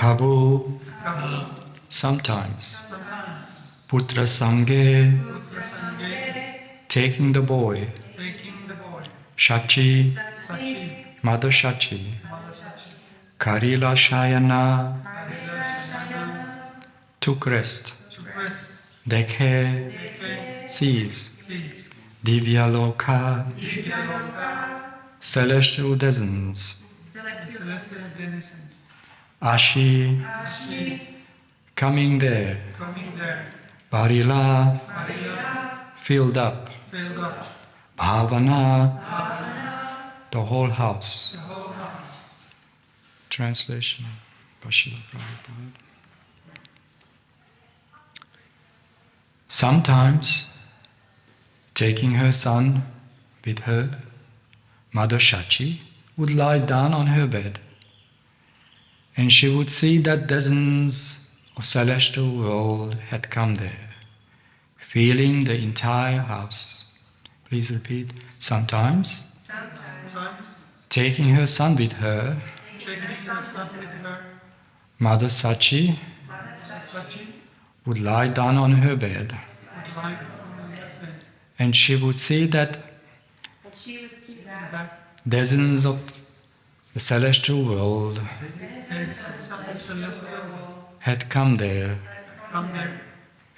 Prabhu, sometimes Putra Sanghe, taking the boy, Shachi, Mother Shachi, Karila Shayana, took rest, Dekhe, sees, Divya Loka, celestial denizens, Ashi, coming there, Barila, filled up, Bhavana, the whole house. Translation by Srila Prabhupada. Sometimes, taking her son with her, Mother Shachi would lie down on her bed, and she would see that dozens of celestial world had come there, filling the entire house. Please repeat. Sometimes, taking her son with her, Mother Shachi would lie down on her bed, and she would see that dozens of the celestial world had come there,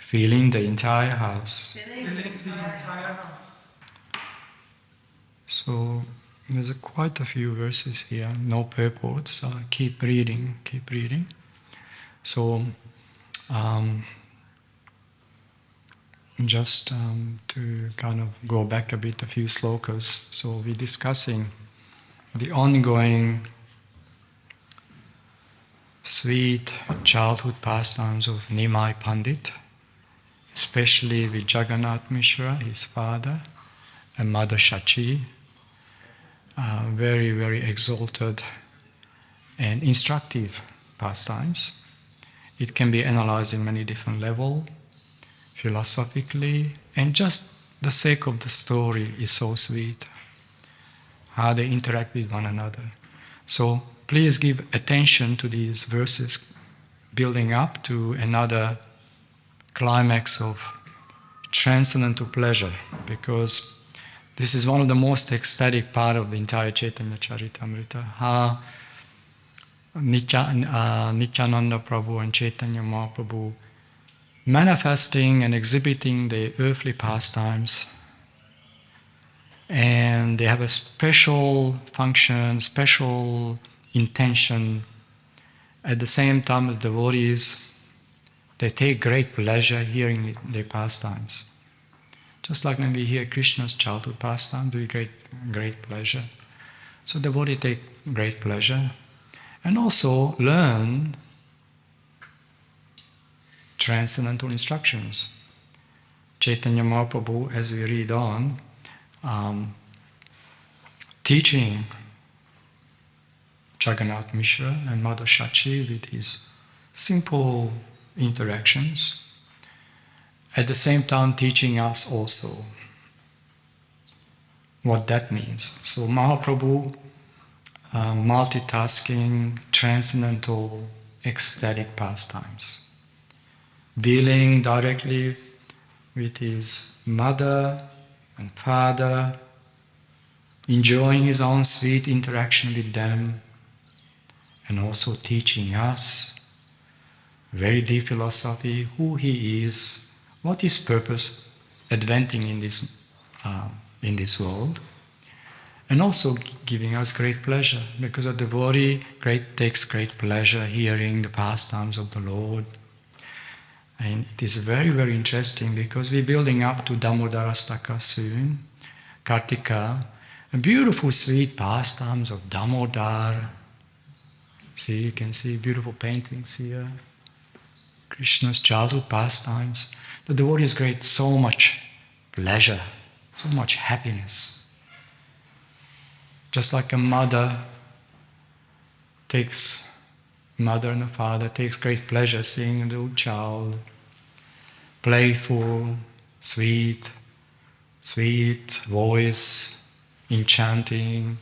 filling the entire house. So there's quite a few verses here, no purport, so keep reading. So just to kind of go back a bit, a few slokas. So we're discussing the ongoing sweet childhood pastimes of Nimai Pandit, especially with Jagannath Mishra, his father, and Mother Shachi. Very, very exalted and instructive pastimes. It can be analyzed in many different levels, philosophically, and just the sake of the story is so sweet, how they interact with one another. So please give attention to these verses building up to another climax of transcendental pleasure, because this is one of the most ecstatic part of the entire Caitanya Caritamrita, how Nityananda Prabhu and Caitanya Mahaprabhu manifesting and exhibiting the earthly pastimes, and they have a special function, special intention. At the same time, the devotees, they take great pleasure hearing their pastimes. Just like when we hear Krishna's childhood pastime, we get great pleasure. So the devotee take great pleasure, and also learn transcendental instructions. Caitanya Mahaprabhu, as we read on, teaching Jagannath Mishra and Mother Shachi with his simple interactions, at the same time teaching us also what that means. So Mahaprabhu, multitasking, transcendental, ecstatic pastimes, dealing directly with his mother and father, enjoying his own sweet interaction with them, and also teaching us very deep philosophy, who he is, what his purpose, adventing in this world, and also giving us great pleasure, because a devotee takes great pleasure hearing the pastimes of the Lord. And it is very, very interesting, because we're building up to Damodarastaka soon, Kartika, a beautiful sweet pastimes of Damodar. See, you can see beautiful paintings here. Krishna's childhood pastimes. The devotees create so much pleasure, so much happiness. Just like a mother and a father takes great pleasure seeing a little child, playful, sweet voice, enchanting.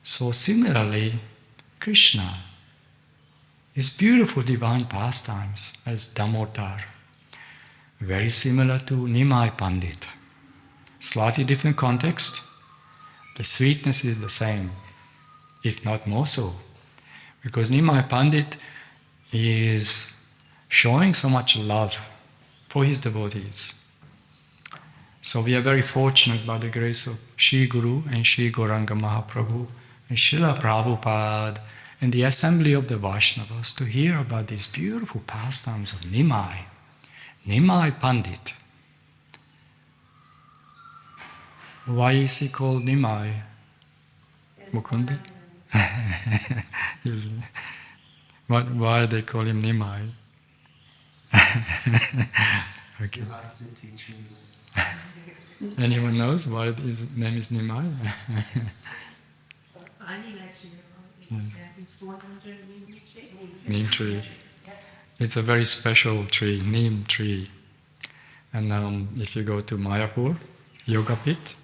So similarly, Krishna is beautiful divine pastimes as Damodar. Very similar to Nimai Pandit. Slightly different context. The sweetness is the same, if not more so. Because Nimai Pandit is showing so much love for his devotees. So we are very fortunate by the grace of Shri Guru and Shri Gauranga Mahaprabhu and Srila Prabhupada and the assembly of the Vaishnavas to hear about these beautiful pastimes of Nimai Pandit. Why is he called Nimai? Mukundi? Why they call him Nimai? Okay. Anyone knows why his name is Nimai? Neem tree. It's a very special tree, neem tree. And if you go to Mayapur, Yoga Pit,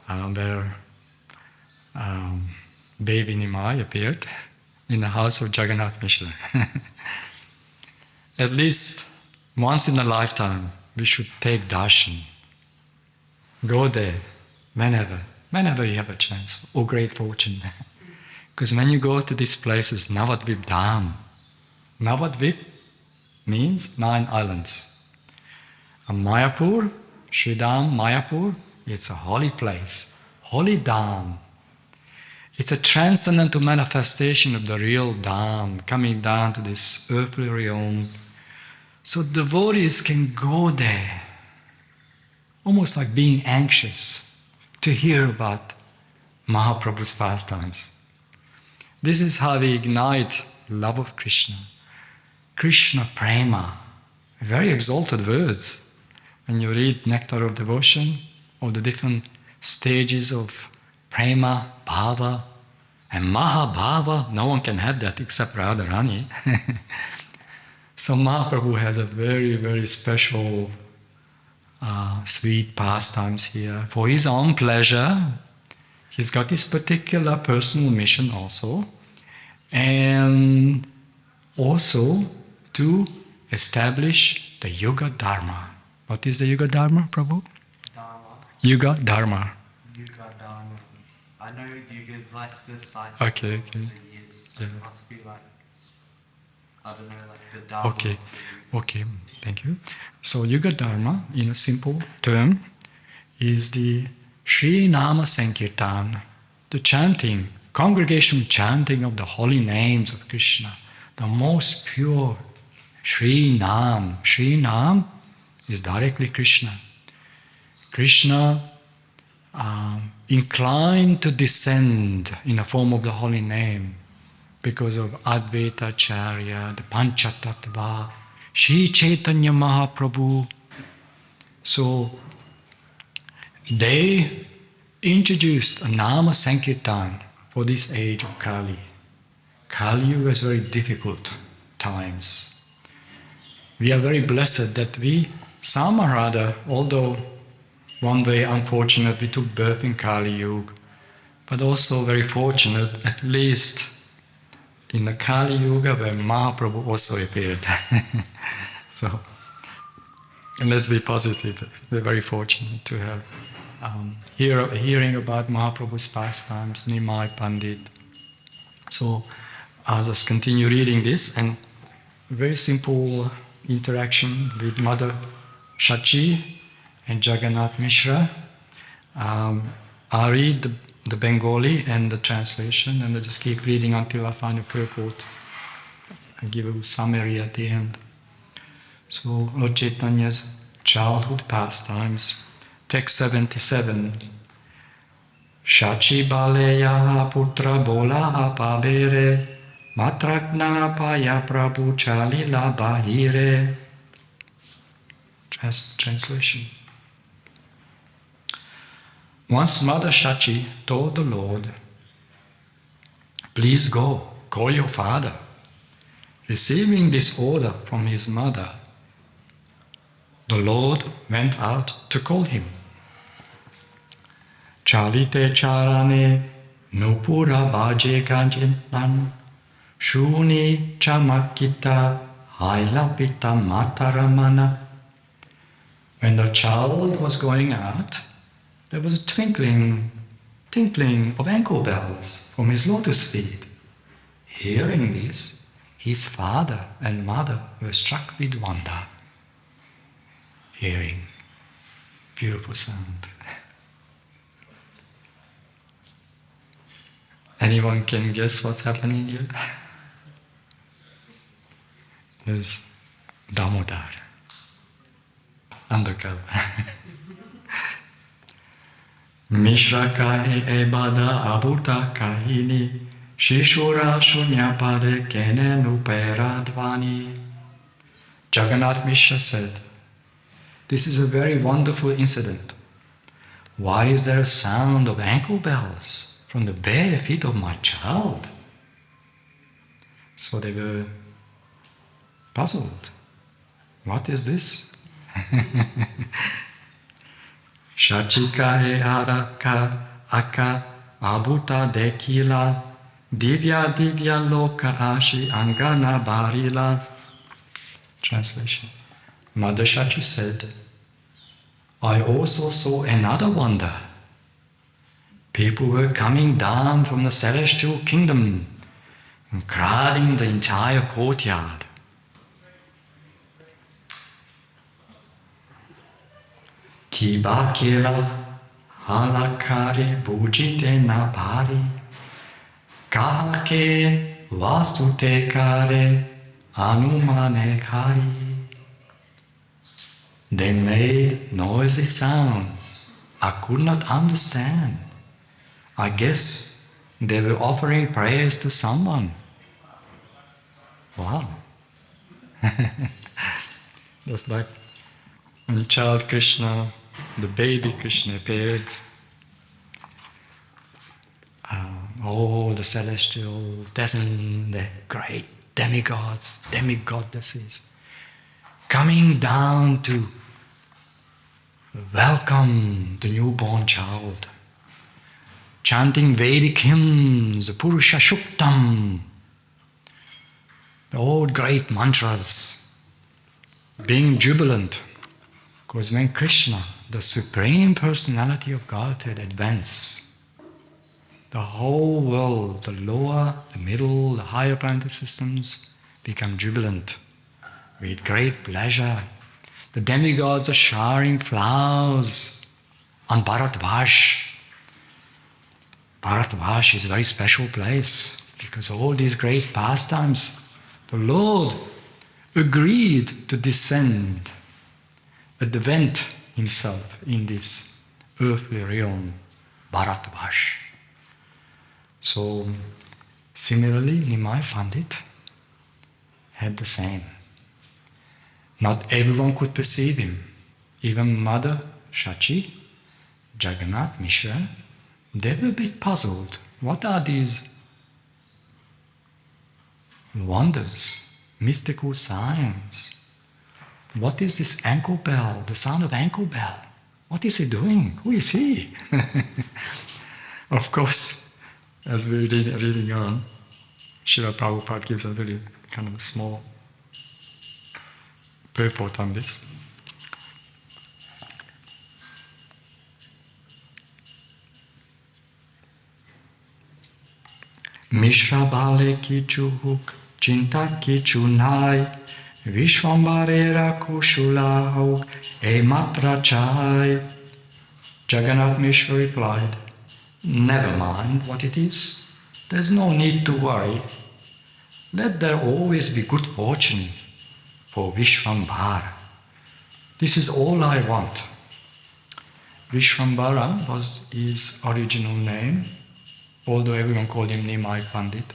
there baby Nimai appeared in the house of Jagannath Mishra. At least once in a lifetime, we should take darshan. Go there, whenever you have a chance, or great fortune. Because when you go to these places, Navadvip Dham, Navadvip means 9 islands. And Mayapur, Sridham, Mayapur, it's a holy place, holy Dham. It's a transcendental manifestation of the real Dham coming down to this earthly realm. So devotees can go there, almost like being anxious to hear about Mahaprabhu's pastimes. This is how we ignite love of Krishna. Krishna Prema, very exalted words. When you read Nectar of Devotion, or the different stages of Prema, Bhava, and Mahabhava, no one can have that except Radharani. So Mahaprabhu has a very, very special sweet pastimes here. For his own pleasure, he's got his particular personal mission also, and also to establish the Yuga Dharma. What is the Yuga Dharma, Prabhu? Dharma. Yuga Dharma. Yuga Dharma. I know Yuga is like the cycle Okay. of the years, so Yeah. it must be like, I don't know, like the Dharma. Okay, thank you. So Yuga Dharma, in a simple term, is the Sri Nama Sankirtan, the chanting, congregational chanting of the holy names of Krishna, the most pure Sri Nam. Sri Nam is directly Krishna. Krishna inclined to descend in the form of the holy name because of Advaita Acharya, the Panchatattva, Shri Caitanya Mahaprabhu. So they introduced a Nama Sankirtan for this age of Kali. Kali Yuga is very difficult times. We are very blessed that we, some or other, although one way unfortunate we took birth in Kali Yuga, but also very fortunate at least in the Kali Yuga where Mahaprabhu also appeared. So, and let's be positive, we're very fortunate to have hearing about Mahaprabhu's pastimes, Nimai Pandit. So I'll just continue reading this, and very simple interaction with Mother Shachi and Jagannath Mishra. I'll read the Bengali and the translation, and I'll just keep reading until I find a purport. I'll give a summary at the end. So Lord Chaitanya's childhood pastimes, text 77. Shachi baleya putra bola pabere matrakna paya prabhu chalila bahire. Translation. Once Mother Shachi told the Lord, "Please go, call your father." Receiving this order from his mother, the Lord went out to call him. Chalite charane nupura baje kanjinan Shuni chamakita hailapita mataramana. When the child was going out, there was a tinkling of ankle bells from his lotus feet. Hearing this, his father and mother were struck with wonder. Hearing beautiful sound. Anyone can guess what's happening here? There's Damodar, undercover. Mishra kahi ebada abuta kahini shishura shunyapade kene nuperadvani. Jagannath Mishra said, "This is a very wonderful incident. Why is there a sound of ankle bells from the bare feet of my child?" So they were puzzled. What is this? Shachika e araka aka abuta dekila divya divya loka ashi angana barila. Translation. Mother Shachi said, "I also saw another wonder. People were coming down from the celestial kingdom and crowding the entire courtyard. Kiba kila halakari bujite napari kahake vastute kare anumane kari." They made noisy sounds. I could not understand. I guess they were offering prayers to someone. Wow. Just like when child Krishna, the baby Krishna appeared, all the celestial, the great demigods, demigoddesses, coming down to welcome the newborn child, chanting Vedic hymns, the Purusha Shuktam, the old great mantras, being jubilant. Because when Krishna, the Supreme Personality of Godhead, advances, the whole world, the lower, the middle, the higher planetary systems become jubilant with great pleasure. The demigods are showering flowers on Bharatvash. Bharatvash is a very special place because all these great pastimes, the Lord agreed to descend, advent himself in this earthly realm, Bharatvash. So, similarly, Nimai Pandit had the same. Not everyone could perceive him. Even Mother Shachi, Jagannath Mishra, they were a bit puzzled. What are these wonders, mystical signs? What is this ankle bell, the sound of ankle bell? What is he doing? Who is he? Of course, as we're reading on, Srila Prabhupada gives a very kind of small purport on this. Mishra bale kichuhuk chinta kichunai Vishwambarera kushulahok e matra chai. Jagannath Mishra replied, "Never mind what it is. There's no need to worry. Let there always be good fortune for Vishwambara. This is all I want." Vishwambara was his original name, although everyone called him Nimai Pandit.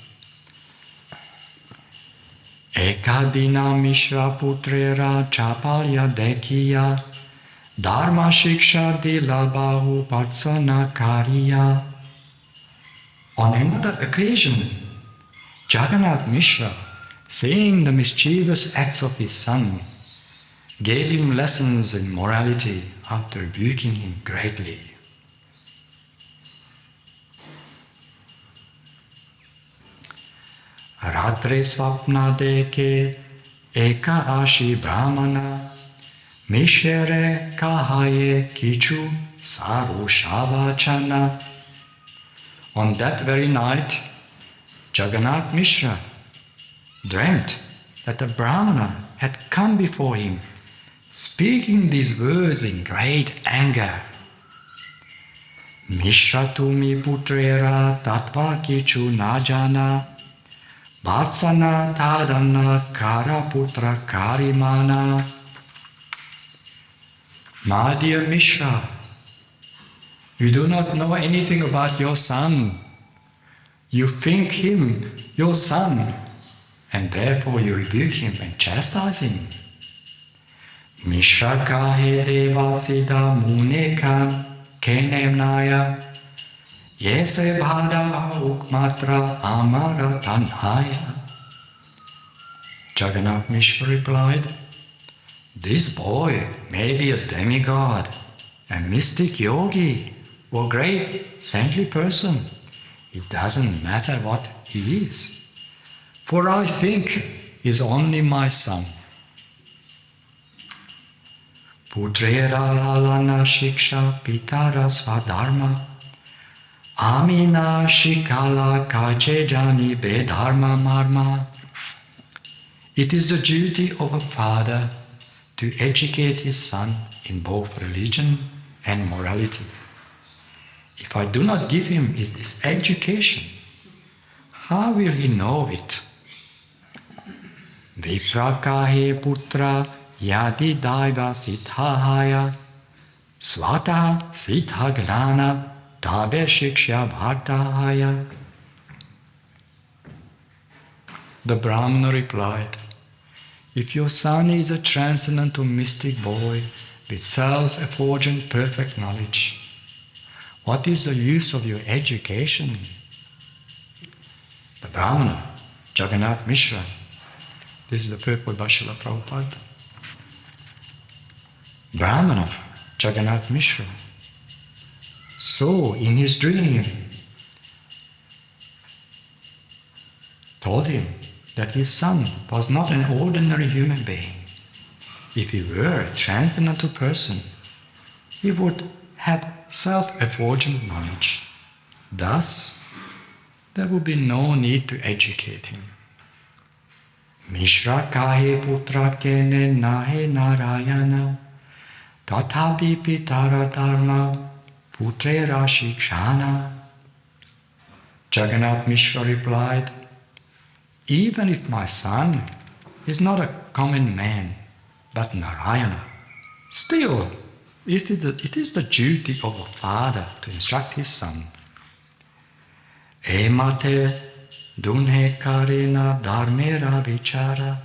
Ekadina Mishra Putrera Chapalya Dekiya Dharma Shiksha Dila Bahu Patsana Kariya. On another occasion, Jagannath Mishra, seeing the mischievous acts of his son, gave him lessons in morality after rebuking him greatly. Ratre svapna deke eka ashi brahmana mishere kahaye kichu sarushavachana. On that very night, Jagannath Mishra dreamt that a brahmana had come before him, speaking these words in great anger. Mishra tumi putrera tatva kichu najana Bhatsana tadana kara putra karimana. My dear Mishra, you do not know anything about your son. You think him your son, and therefore you rebuke him and chastise him. Mishra kahe devasida muneka kenemnaya Yese bhada ukmatra amara tanhaya. Jagannath Mishra replied, this boy may be a demigod, a mystic yogi, or great saintly person. It doesn't matter what he is, for I think he is only my son. Putrera lalana shiksha pitara swadharma Amina shikala kache jani bedharma marma. It is the duty of a father to educate his son in both religion and morality. If I do not give him this education, how will he know it? Viprakahe putra yadi daiva siddhahaya swataha siddhagnana tabe shiksha bhartahaya. The Brahmana replied, if your son is a transcendental mystic boy with self-effulgent perfect knowledge, what is the use of your education? The Brahmana, Jagannath Mishra, this is the purport by Srila Prabhupada. Brahmana, Jagannath Mishra, saw in his dream, told him that his son was not an ordinary human being. If he were a transcendental person, he would have self-effulgent knowledge. Thus, there would be no need to educate him. Mishra kahe putra kene nahe narayana tathapi pitara dharma putrera shikshana. Jagannath Mishra replied, even if my son is not a common man, but Narayana, still it is the duty of a father to instruct his son. Emate dunhe karena dharmera vichara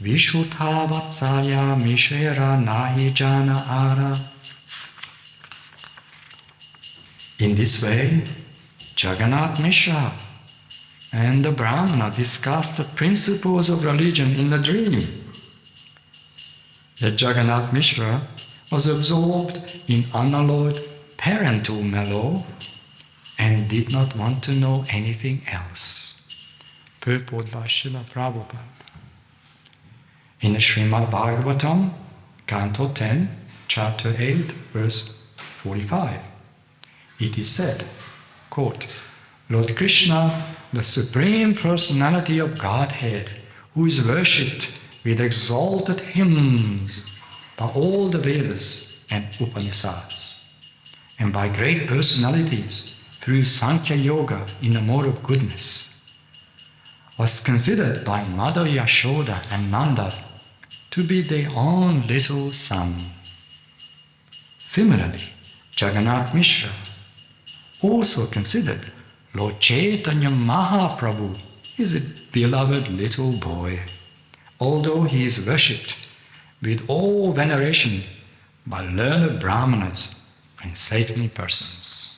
vishutha vatsalya mishera nahi jana ara. In this way, Jagannath Mishra and the Brahmana discussed the principles of religion in the dream. Yet Jagannath Mishra was absorbed in unalloyed parental mellow and did not want to know anything else. Purport by Srila Prabhupada. In the Srimad Bhagavatam, Canto 10, Chapter 8, verse 45, it is said, quote, Lord Krishna, the Supreme Personality of Godhead, who is worshipped with exalted hymns by all the Vedas and Upanishads, and by great personalities through Sankhya Yoga in the mode of goodness, was considered by Mother Yashoda and Nanda to be their own little son. Similarly, Jagannath Mishra also considered Lord Caitanya Mahaprabhu is a beloved little boy, although he is worshipped with all veneration by learned brahmanas and saintly persons.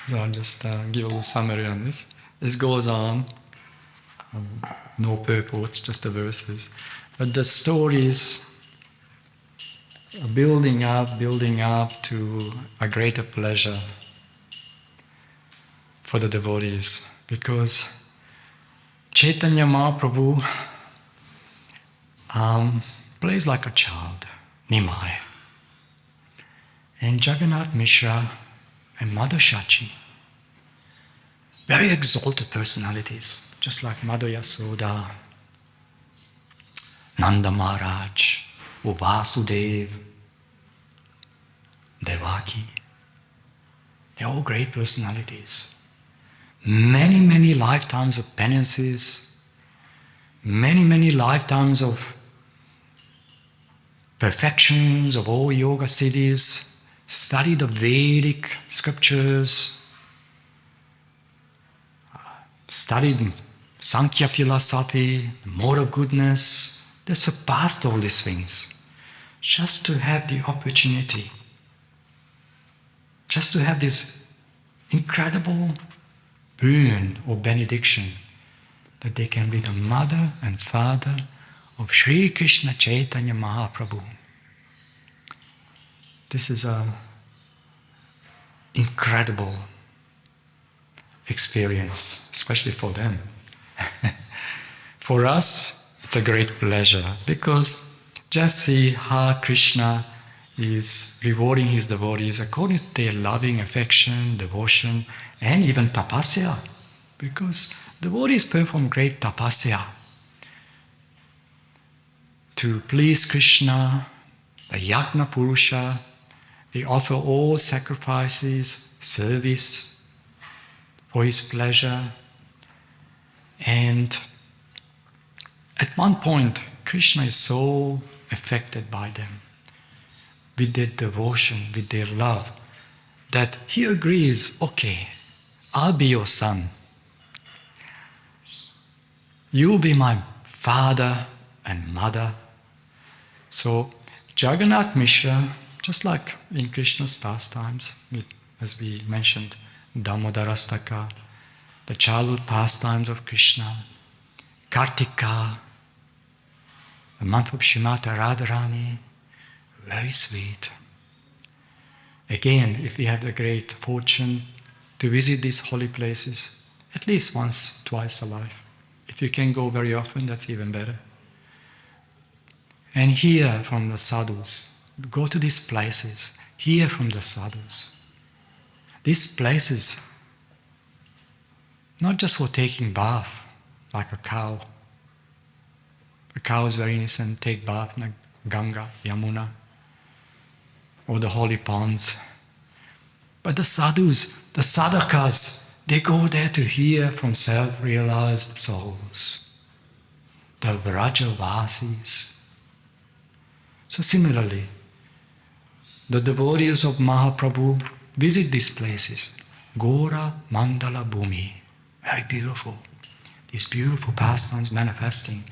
So I'll just give a little summary on this. This goes on, no purports, just the verses. But the stories building up to a greater pleasure for the devotees, because Caitanya Mahaprabhu plays like a child, Nimai. And Jagannath Mishra and Mother Shachi, very exalted personalities, just like Mother Yasoda, Nanda Maharaj, Vasudev, Devaki. They're all great personalities. Many, many lifetimes of penances, many, many lifetimes of perfections of all yoga siddhis, studied the Vedic scriptures, studied Sankhya philosophy, the mode of goodness. They surpassed all these things just to have the opportunity, just to have this incredible boon or benediction that they can be the mother and father of Sri Krishna Chaitanya Mahaprabhu. This is an incredible experience, especially for them. For us, it's a great pleasure, because just see how Krishna is rewarding his devotees according to their loving affection, devotion, and even tapasya, because devotees perform great tapasya to please Krishna, the Yajna Purusha. They offer all sacrifices, service for his pleasure. And at one point, Krishna is so affected by them, with their devotion, with their love, that he agrees, okay, I'll be your son. You'll be my father and mother. So Jagannath Mishra, just like in Krishna's pastimes, as we mentioned, Damodarastaka, the childhood pastimes of Krishna, Kartika, the month of Shrimati Radharani, very sweet. Again, if we have the great fortune to visit these holy places, at least once, twice a life. If you can go very often, that's even better. And hear from the sadhus. Go to these places, hear from the sadhus. These places, not just for taking bath, like a cow. A cow is very innocent, take bath in the Ganga, Yamuna, or the holy ponds. But the sadhus, the sadhakas, they go there to hear from self-realized souls, the Vrajavasis. So similarly, the devotees of Mahaprabhu visit these places. Gora Mandala Bhumi, very beautiful. These beautiful pastimes manifesting.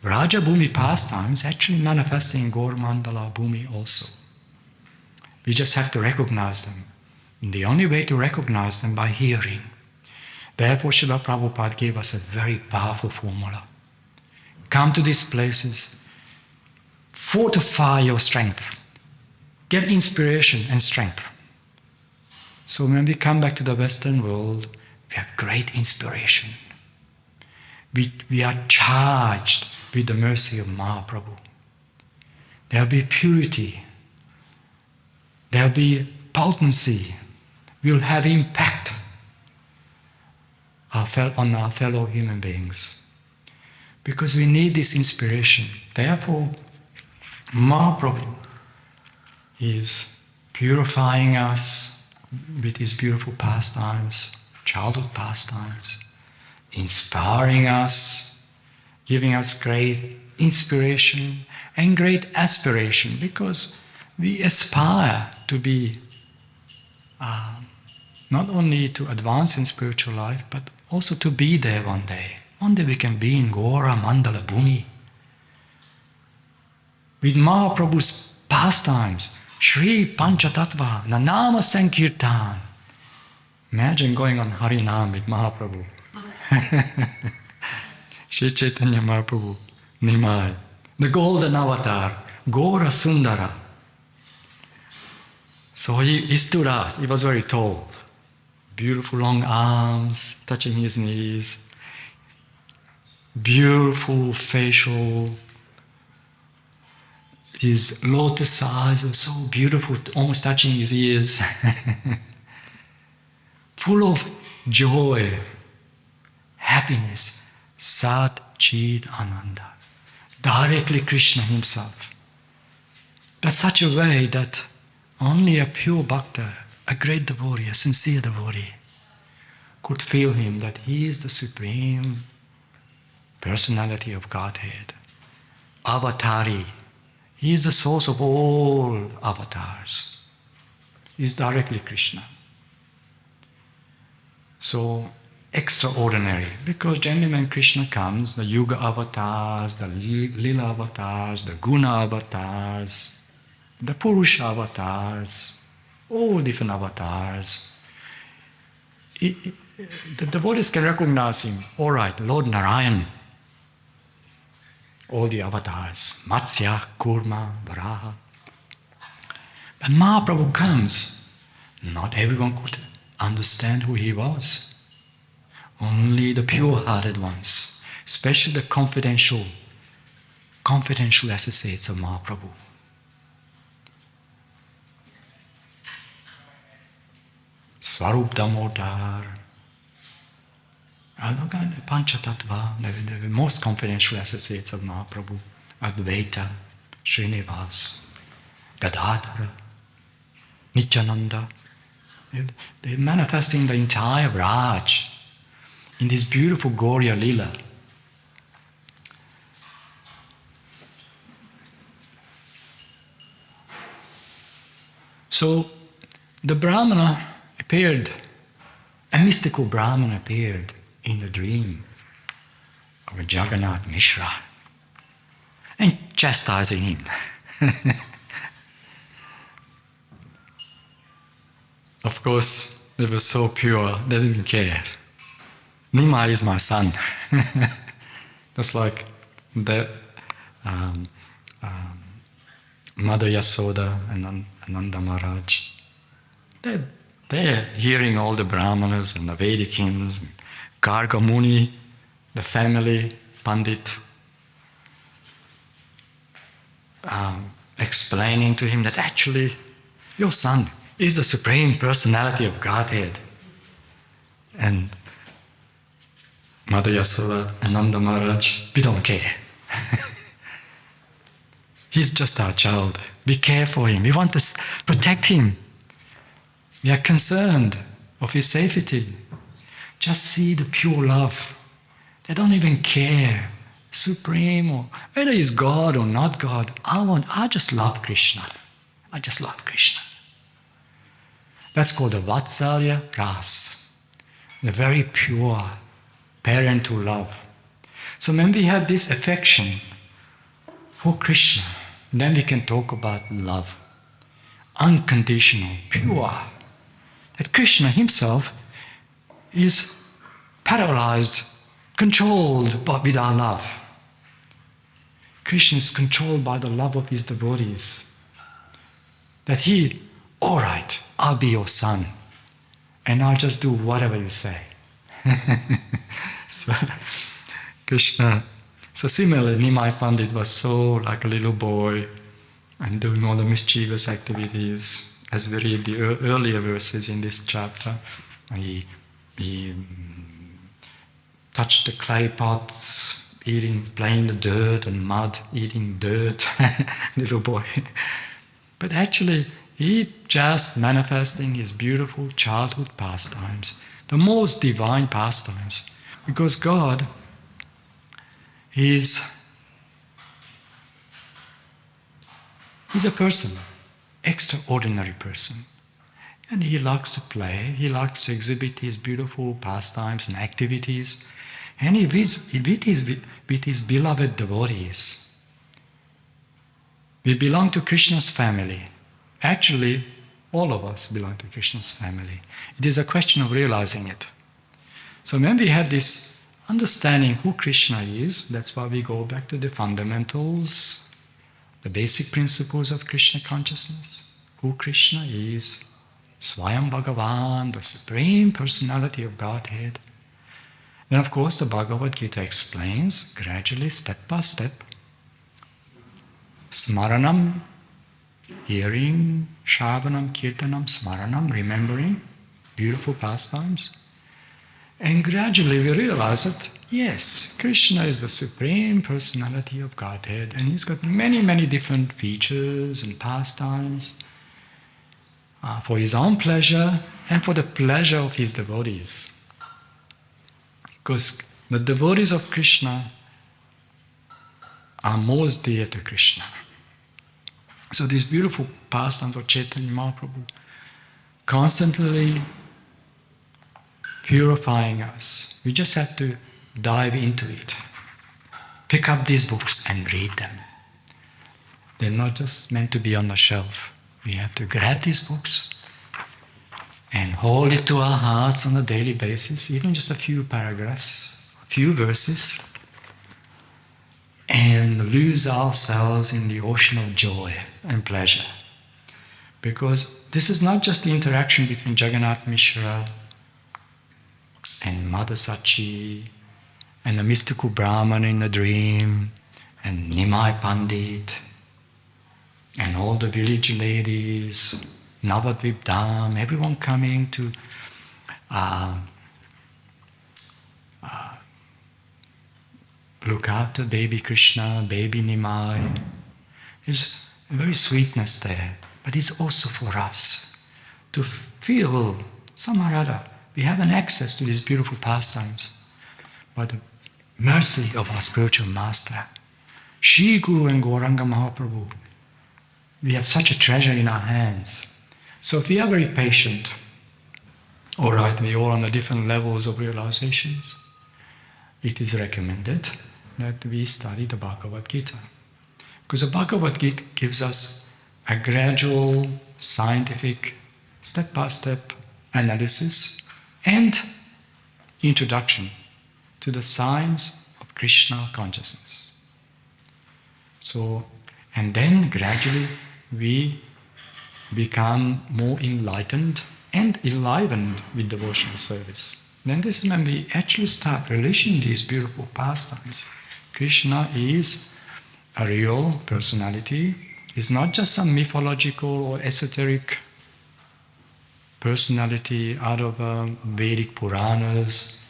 Vraja Bhumi pastimes actually manifesting in Gora Mandala Bhumi also. We just have to recognize them. And the only way to recognize them by hearing. Therefore, Srila Prabhupada gave us a very powerful formula. Come to these places, fortify your strength, get inspiration and strength. So when we come back to the Western world, we have great inspiration. We are charged with the mercy of Mahaprabhu. There will be purity. There will be potency. We will have impact on our fellow human beings. Because we need this inspiration. Therefore, Mahaprabhu is purifying us with his beautiful pastimes, childhood pastimes, inspiring us, giving us great inspiration and great aspiration, because we aspire to be not only to advance in spiritual life, but also to be there one day. One day we can be in Gora Mandala Bhumi. With Mahaprabhu's pastimes, Shri Panchatattva, Nanama Sankirtan. Imagine going on Harinam with Mahaprabhu. Shri Chaitanya Mahaprabhu, Nimai, the golden avatar, Gora Sundara. So he stood out. He was very tall. Beautiful long arms, touching his knees. Beautiful facial. His lotus eyes were so beautiful, almost touching his ears. Full of joy, happiness. Sat Chit Ananda. Directly Krishna himself. But such a way that only a pure bhakta, a great devotee, a sincere devotee, could feel him that he is the supreme personality of Godhead. Avatari. He is the source of all avatars. He is directly Krishna. So extraordinary, because generally when Krishna comes, the Yuga avatars, the Lila avatars, the Guna avatars, the Purusha avatars, all different avatars, the devotees can recognize him. All right, Lord Narayan, all the avatars, Matsya, Kurma, Varaha. But Mahaprabhu comes, not everyone could understand who he was. Only the pure-hearted ones, especially the confidential associates of Mahaprabhu. Swarup Damodar, Panchatattva, the most confidential associates of Mahaprabhu, Advaita, Srinivas, Gadadhara, Nityananda. They're manifesting the entire Raj in this beautiful Gauriya Lila. So the Brahmana appeared, a mystical Brahmana appeared in the dream of Jagannath Mishra and chastising him. Of course, they were so pure, they didn't care. Nima is my son. Just like the Mother Yasoda and Ananda Maharaj. They're hearing all the Brahmanas and the Vedic hymns, and Garga Muni, the family, Pandit, explaining to him that actually your son is the Supreme Personality of Godhead. And Mother Yasoda and Nanda Maharaj, we don't care. He's just our child. We care for him. We want to protect him. We are concerned of his safety. Just see the pure love. They don't even care, supreme or whether he's God or not God. I just love Krishna. I just love Krishna. That's called the Vatsalya Ras, the very pure parental love. So when we have this affection for Krishna, then we can talk about love. Unconditional, pure. That Krishna himself is paralyzed, controlled with our love. Krishna is controlled by the love of his devotees. That he, all right, I'll be your son, and I'll just do whatever you say. So, Krishna. So similarly, Nimai Pandit was so like a little boy and doing all the mischievous activities. As we read the earlier verses in this chapter, he touched the clay pots, playing the dirt and mud, eating dirt, little boy. But actually, he just manifesting his beautiful childhood pastimes, the most divine pastimes, because God He's a person, extraordinary person. And he likes to play, he likes to exhibit his beautiful pastimes and activities. And he with his beloved devotees. We belong to Krishna's family. Actually, all of us belong to Krishna's family. It is a question of realizing it. So when we have this understanding who Krishna is, that's why we go back to the fundamentals, the basic principles of Krishna consciousness. who Krishna is, Swayam Bhagavan, the Supreme Personality of Godhead. Then of course the Bhagavad Gita explains gradually, step by step, Smaranam, hearing, Shravanam, Kirtanam, Smaranam, remembering, beautiful pastimes. And gradually we realize that, yes, Krishna is the Supreme Personality of Godhead, and he's got many, many different features and pastimes for his own pleasure and for the pleasure of his devotees. Because the devotees of Krishna are most dear to Krishna. So these beautiful pastimes of Caitanya Mahaprabhu constantly purifying us. We just have to dive into it. Pick up these books and read them. They're not just meant to be on the shelf. We have to grab these books and hold it to our hearts on a daily basis, even just a few paragraphs, a few verses, and lose ourselves in the ocean of joy and pleasure. Because this is not just the interaction between Jagannath Mishra and Mother Sachi and the mystical Brahman in the dream and Nimai Pandit and all the village ladies, Navadvip Dham, everyone coming to look after baby Krishna, baby Nimai. There's a very sweetness there, but it's also for us to feel somehow or other we have an access to these beautiful pastimes by the mercy of our spiritual master, Shri Guru and Gauranga Mahaprabhu. We have such a treasure in our hands. So if we are very patient, all right, we are on the different levels of realizations, it is recommended that we study the Bhagavad Gita. Because the Bhagavad Gita gives us a gradual, scientific, step-by-step analysis and introduction to the science of Krishna consciousness. So, and then gradually we become more enlightened and enlivened with devotional service. Then this is when we actually start relishing these beautiful pastimes. Krishna is a real personality. He's not just some mythological or esoteric personality out of Vedic Puranas.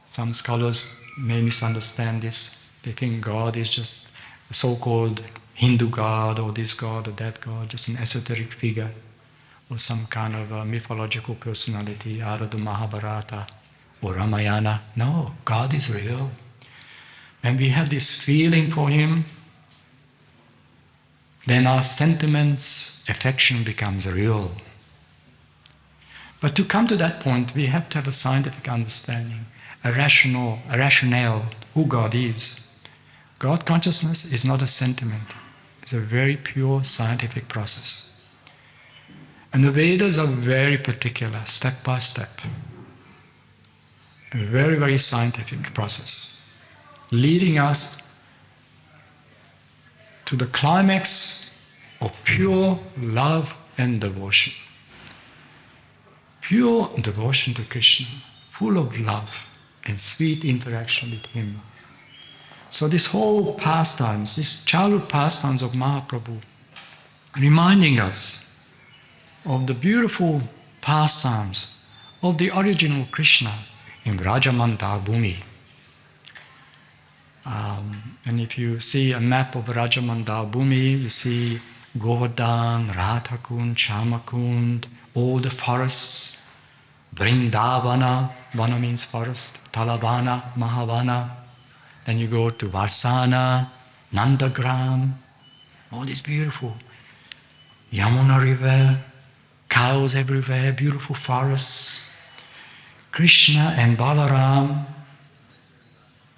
Some scholars may misunderstand this. They think God is just a so-called Hindu god or this god or that god, just an esoteric figure or some kind of a mythological personality out of the Mahabharata or Ramayana. No, God is real. And we have this feeling for Him, then our sentiments, affection becomes real. But to come to that point, we have to have a scientific understanding, a rationale, who God is. God consciousness is not a sentiment. It's a very pure scientific process. And the Vedas are very particular, step by step. A very, very scientific process, leading us to the climax of pure love and devotion. Pure devotion to Krishna, full of love and sweet interaction with Him. So this whole pastimes, these childhood pastimes of Mahaprabhu, reminding us of the beautiful pastimes of the original Krishna in Rajamandal Bhumi. And if you see a map of Rajamandal Bhumi, you see Govardhan, Radhakund, Chamakund, all the forests, Vrindavana, Vana means forest, Talavana, Mahavana. Then you go to Varsana, Nandagram, all this beautiful. Yamuna river, cows everywhere, beautiful forests. Krishna and Balaram,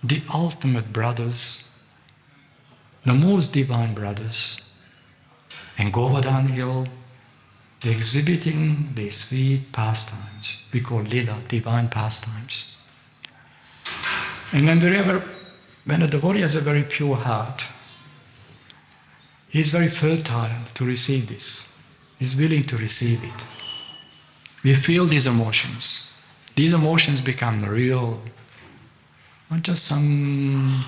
the ultimate brothers, the most divine brothers. And Govardhan Hill, exhibiting these sweet pastimes. We call lila, divine pastimes. And when a devotee has a very pure heart, he is very fertile to receive this. is willing to receive it. We feel these emotions. These emotions become real, not just some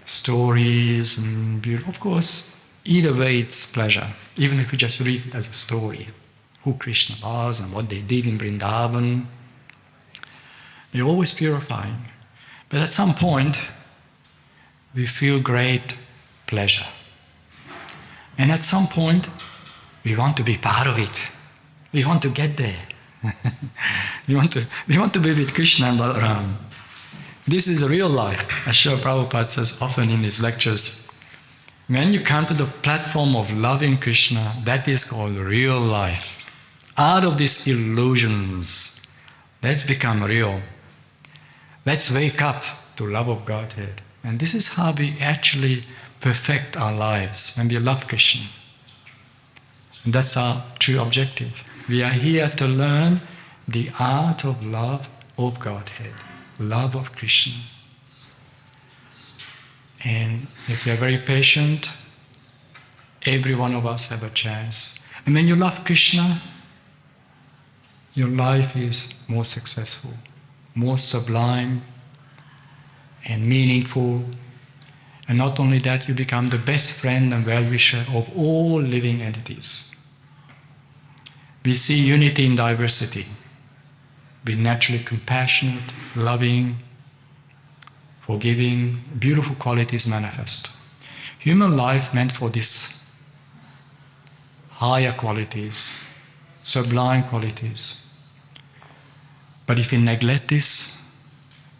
stories and beauty. Of course, either way it's pleasure, even if we just read it as a story. Who Krishna was and what they did in Vrindavan. They're always purifying. But at some point, we feel great pleasure. And at some point, we want to be part of it. We want to get there. we want to be with Krishna and Balaram. This is real life, as Srila Prabhupada says often in his lectures. When you come to the platform of loving Krishna, that is called real life. Out of these illusions, let's become real. Let's wake up to love of Godhead. And this is how we actually perfect our lives, when we love Krishna. And that's our true objective. We are here to learn the art of love of Godhead, love of Krishna. And if we are very patient, every one of us have a chance. And when you love Krishna, your life is more successful, more sublime and meaningful. And not only that, you become the best friend and well-wisher of all living entities. We see unity in diversity. Be naturally compassionate, loving, forgiving, beautiful qualities manifest. Human life meant for these higher qualities, sublime qualities. But if we neglect this,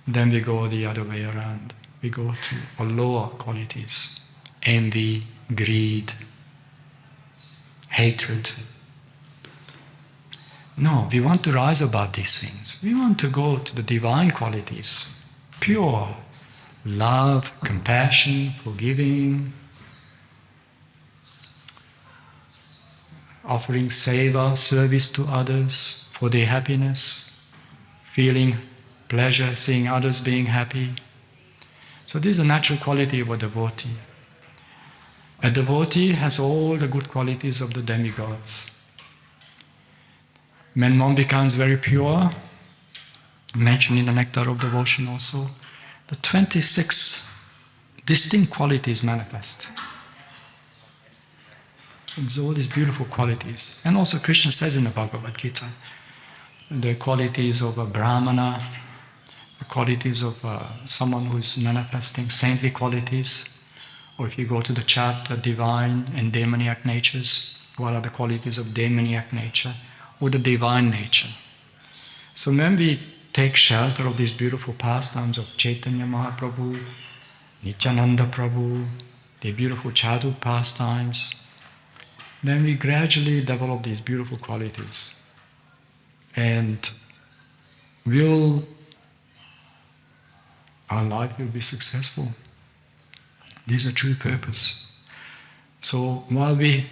then we go the other way around. We go to lower qualities, envy, greed, hatred. No, we want to rise above these things. We want to go to the divine qualities, pure love, compassion, forgiving, offering seva, service to others for their happiness, feeling pleasure, seeing others being happy. So this is a natural quality of a devotee. A devotee has all the good qualities of the demigods. When one becomes very pure, mentioned in the Nectar of Devotion also, the 26 distinct qualities manifest. It's all these beautiful qualities. And also Krishna says in the Bhagavad Gita, the qualities of a Brahmana, the qualities of someone who is manifesting saintly qualities, or if you go to the chapter, divine and demoniac natures, what are the qualities of demoniac nature, or the divine nature. So when we take shelter of these beautiful pastimes of Caitanya Mahaprabhu, Nityananda Prabhu, the beautiful childhood pastimes, then we gradually develop these beautiful qualities. And our life will be successful. This is a true purpose. So while we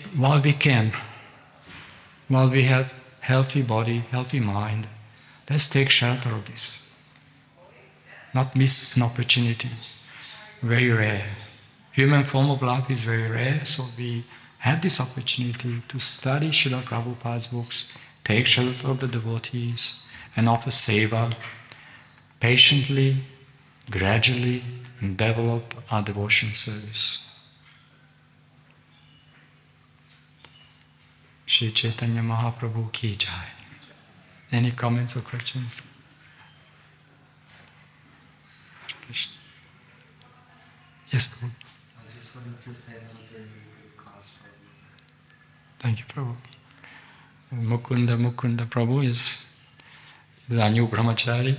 have healthy body, healthy mind, let's take shelter of this. Not miss an opportunity. Very rare. Human form of life is very rare, so we have this opportunity to study Srila Prabhupada's books, take shelter of the devotees, and offer seva patiently, gradually, and develop our devotion service. Shri Caitanya Mahaprabhu ki jai. Any comments or questions? Hare Krishna. Yes, Prabhu. I just wanted to say that was a really good class, Prabhu. Thank you, Prabhu. Mukunda Prabhu is our new brahmachari.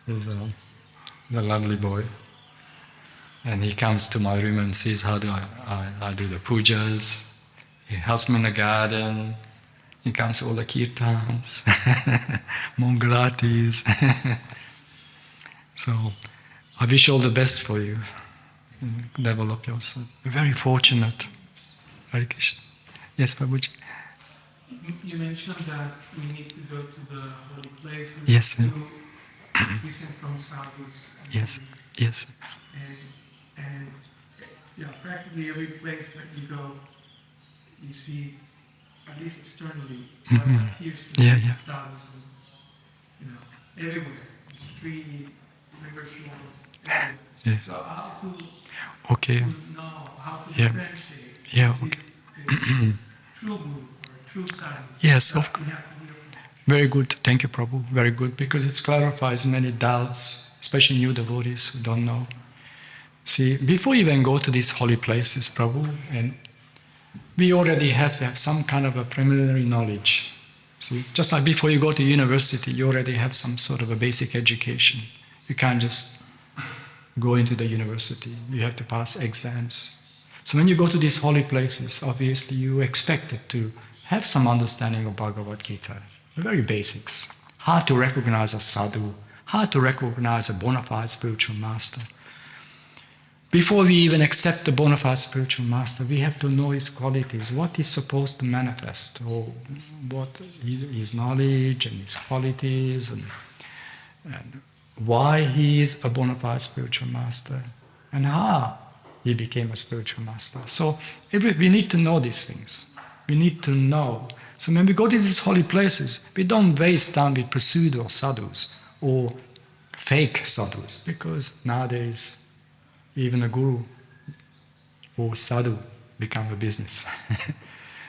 He's a lovely boy. And he comes to my room and sees how I do the pujas. He helps me in the garden. He comes to all the kirtans, mongalatis. So I wish all the best for you. Develop yourself. We're very fortunate. Hare Krishna. Yes, Prabhuji. You mentioned that we need to go to the holy places. Yes, to listen from sadhus. Yes, yes. And yeah, practically every place that you go, you see, at least externally, Mhm. what appears to be Yeah, yeah. sadhus, everywhere, the street, river shores, everywhere. Yes. So how Okay. to know, how to Yeah. differentiate Yeah, which okay. is a true guru or true sadhu Yes, that of we have to hear from. Very good. Thank you, Prabhu. Very good, because it clarifies many doubts, especially new devotees who don't know. See, before you even go to these holy places, Prabhu, and we already have to have some kind of a preliminary knowledge. See, just like before you go to university, you already have some sort of a basic education. You can't just go into the university. You have to pass exams. So when you go to these holy places, obviously you expect it to have some understanding of Bhagavad Gita, the very basics. How to recognize a sadhu, how to recognize a bona fide spiritual master. Before we even accept the bona fide spiritual master, we have to know his qualities, what he's supposed to manifest, or what his knowledge and his qualities, and why he is a bona fide spiritual master, and how he became a spiritual master. So we need to know these things. We need to know. So when we go to these holy places, we don't waste time with pseudo sadhus or fake sadhus, because nowadays even a guru or sadhu become a business.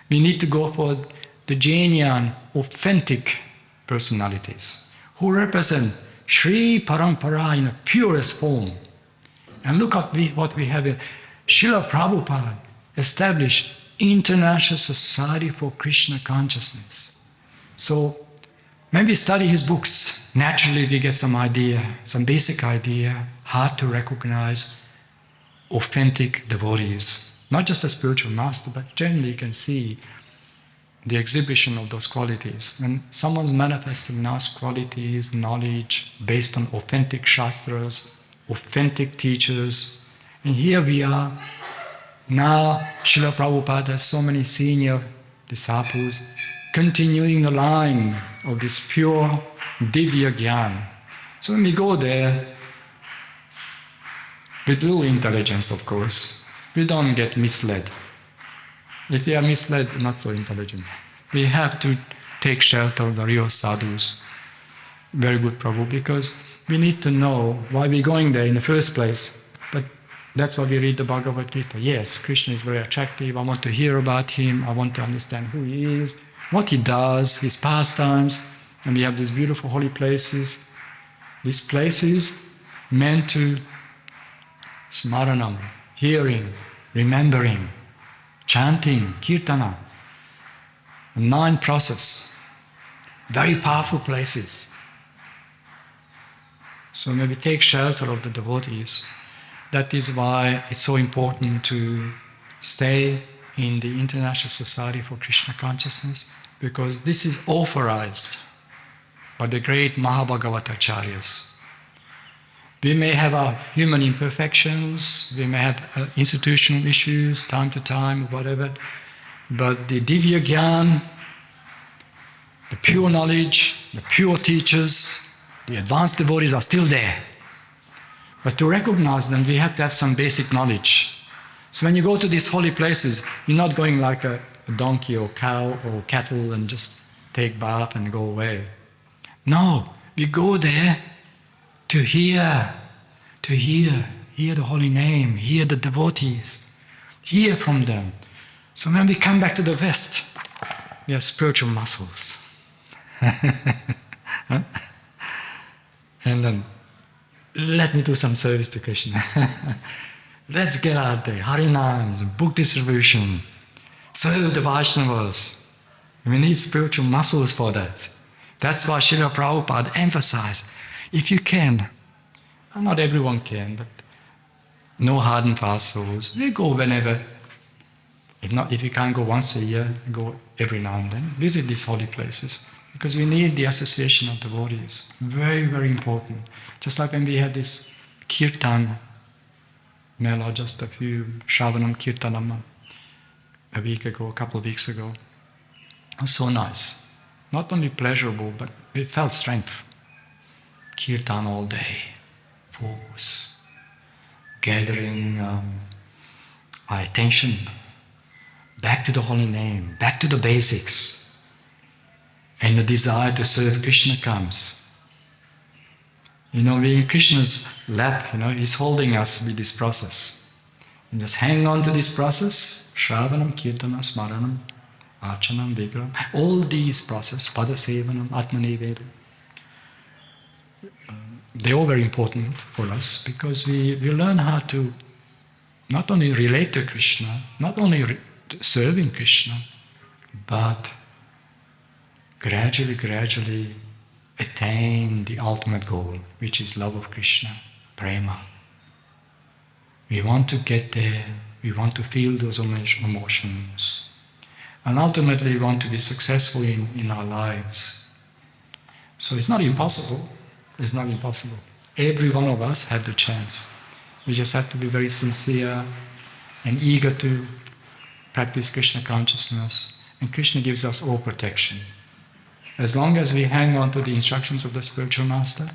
We need to go for the genuine, authentic personalities who represent Sri Parampara in a purest form. And look at what we have in Srila Prabhupada established International Society for Krishna Consciousness. So when we study his books, naturally we get some idea, some basic idea how to recognize authentic devotees. Not just a spiritual master, but generally you can see the exhibition of those qualities. When someone's manifesting nice qualities, knowledge based on authentic shastras, authentic teachers, and here we are. Now Srila Prabhupada has so many senior disciples continuing the line of this pure Divya Gyan. So when we go there, with little intelligence, of course, we don't get misled. If we are misled, not so intelligent. We have to take shelter of the real sadhus. Very good, Prabhu, because we need to know why we're going there in the first place. But that's why we read the Bhagavad Gita. Yes, Krishna is very attractive. I want to hear about him. I want to understand who he is, what he does, his pastimes. And we have these beautiful holy places. These places meant to smaranam, hearing, remembering, chanting, kirtana, 9 process, very powerful places. So maybe take shelter of the devotees. That is why it's so important to stay in the International Society for Krishna Consciousness, because this is authorized by the great Mahabhagavatacharyas. We may have our human imperfections, we may have institutional issues, time to time, whatever, but the Divya Gyan, the pure knowledge, the pure teachers, the advanced devotees are still there. But to recognize them, we have to have some basic knowledge. So when you go to these holy places, you're not going like a donkey or cow or cattle and just take bath and go away. No, we go there to hear the holy name, hear the devotees, hear from them. So when we come back to the West, we have spiritual muscles. Huh? And then, let me do some service to Krishna. Let's get out there, Harinams, book distribution, serve the Vaishnavas. We need spiritual muscles for that. That's why Srila Prabhupada emphasized, if you can, not everyone can, but no hard and fast rules. We go whenever. If you can't go once a year, go every now and then. Visit these holy places, because we need the association of devotees. Very, very important. Just like when we had this Kirtan Mela, just a few Shravanam Kirtanam a couple of weeks ago. It was so nice. Not only pleasurable, but we felt strength. Kirtan all day, focus, gathering our attention, back to the holy name, back to the basics. And the desire to serve Krishna comes. We're in Krishna's lap, He's holding us with this process. And just hang on to this process, Shravanam, Kirtanam, Smaranam, Archanam, Vigram, all these processes, Padasevanam, Atmanivedam. They're all very important for us because we learn how to not only relate to Krishna, not only serving Krishna, but gradually attain the ultimate goal, which is love of Krishna, prema. We want to get there, we want to feel those emotions, and ultimately we want to be successful in our lives. So it's not impossible. It's not impossible. Every one of us have the chance. We just have to be very sincere and eager to practice Krishna consciousness, and Krishna gives us all protection. As long as we hang on to the instructions of the spiritual master,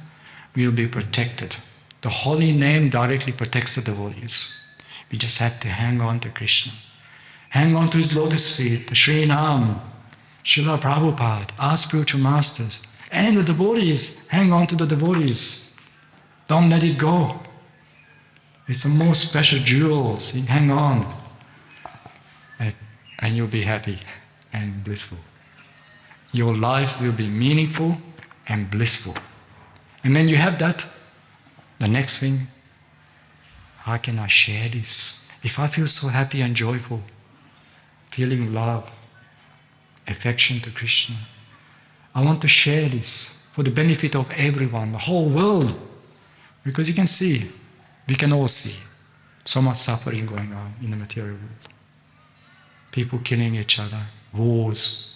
we'll be protected. The holy name directly protects the devotees. We just have to hang on to Krishna. Hang on to his lotus feet, the Sri Nam, Srila Prabhupada, our spiritual masters, and the devotees. Hang on to the devotees. Don't let it go. It's the most special jewels. Hang on. And you'll be happy and blissful. Your life will be meaningful and blissful. And when you have that, the next thing, how can I share this? If I feel so happy and joyful, feeling love, affection to Krishna, I want to share this for the benefit of everyone, the whole world. Because you can see, we can all see, so much suffering going on in the material world. People killing each other, wars,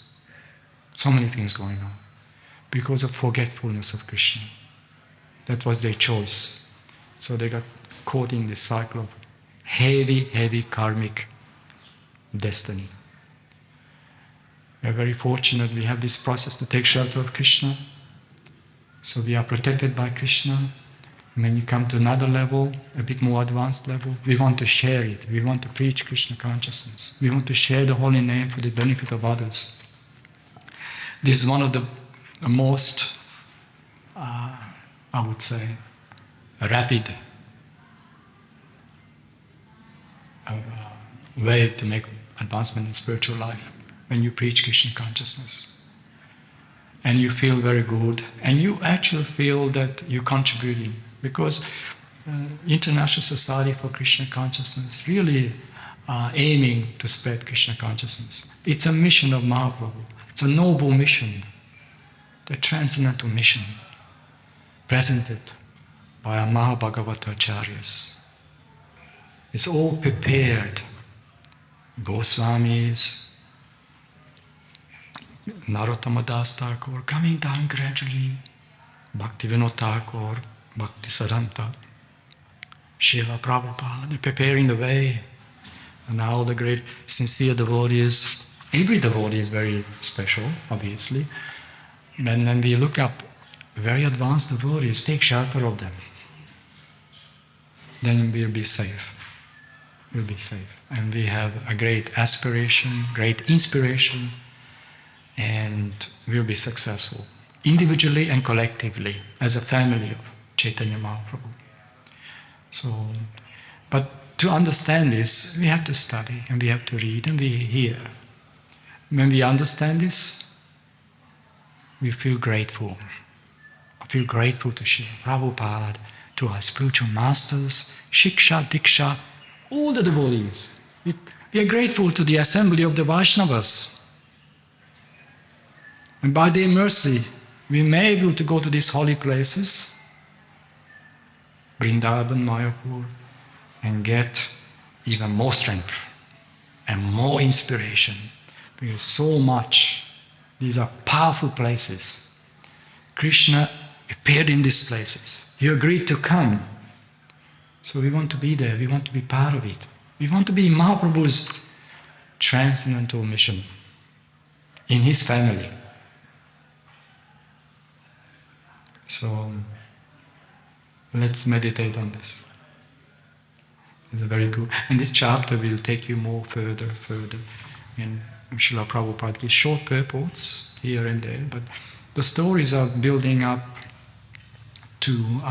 so many things going on because of forgetfulness of Krishna. That was their choice. So they got caught in this cycle of heavy karmic destiny. We are very fortunate we have this process to take shelter of Krishna. So we are protected by Krishna. When you come to another level, a bit more advanced level, we want to share it. We want to preach Krishna consciousness. We want to share the holy name for the benefit of others. This is one of the most, I would say, rapid way to make advancement in spiritual life, when you preach Krishna consciousness. And you feel very good, and you actually feel that you're contributing, because International Society for Krishna Consciousness really are aiming to spread Krishna consciousness. It's a mission of Mahaprabhu. It's a noble mission, the transcendental mission, presented by our Mahabhagavata Acharyas. It's all prepared. Goswamis, Narottama Das Thakur, coming down gradually, Bhaktivinoda Thakur, Bhaktisiddhanta, Srila Prabhupada, they're preparing the way. And now the great sincere devotees, every devotee is very special, obviously. And when we look up very advanced devotees, take shelter of them. Then we'll be safe. We'll be safe. And we have a great aspiration, great inspiration, and we'll be successful, individually and collectively, as a family of Chaitanya Mahaprabhu. So, but to understand this, we have to study, and we have to read, and we hear. When we understand this, we feel grateful. I feel grateful to Srila Prabhupada, to our spiritual masters, Shiksha, Diksha, all the devotees. We are grateful to the assembly of the Vaishnavas. And by their mercy, we may be able to go to these holy places, Vrindavan, Mayapur, and get even more strength and more inspiration. Because so much, these are powerful places. Krishna appeared in these places. He agreed to come. So we want to be there, we want to be part of it. We want to be Mahaprabhu's transcendental mission in his family. So let's meditate on this. It's a very good, and this chapter will take you more further. And Srila Prabhupada gives short purports here and there, but the stories are building up to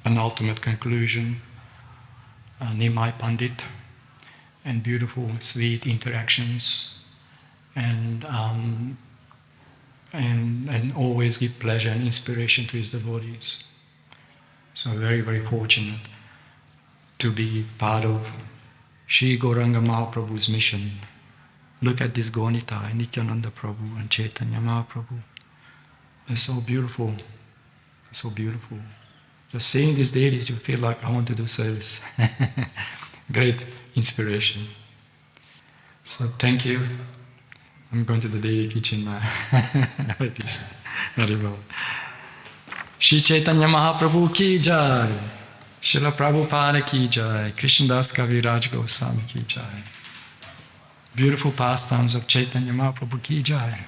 an ultimate conclusion. Nimai Pandit, and beautiful, sweet interactions, and always give pleasure and inspiration to his devotees. So very, very fortunate to be part of Sri Gauranga Mahaprabhu's mission. Look at this Gaunitai, Nityananda Prabhu and Caitanya Mahaprabhu. They're so beautiful, so beautiful. Just seeing these deities, you feel like, I want to do service. Great inspiration. So thank you. I'm going to the daily kitchen now. Haribol. Shri Chaitanya Mahaprabhu ki jai. Srila Prabhupada ki jai. Krishnadas Kaviraj Goswami ki jai. Beautiful pastimes of Chaitanya Mahaprabhu ki jai.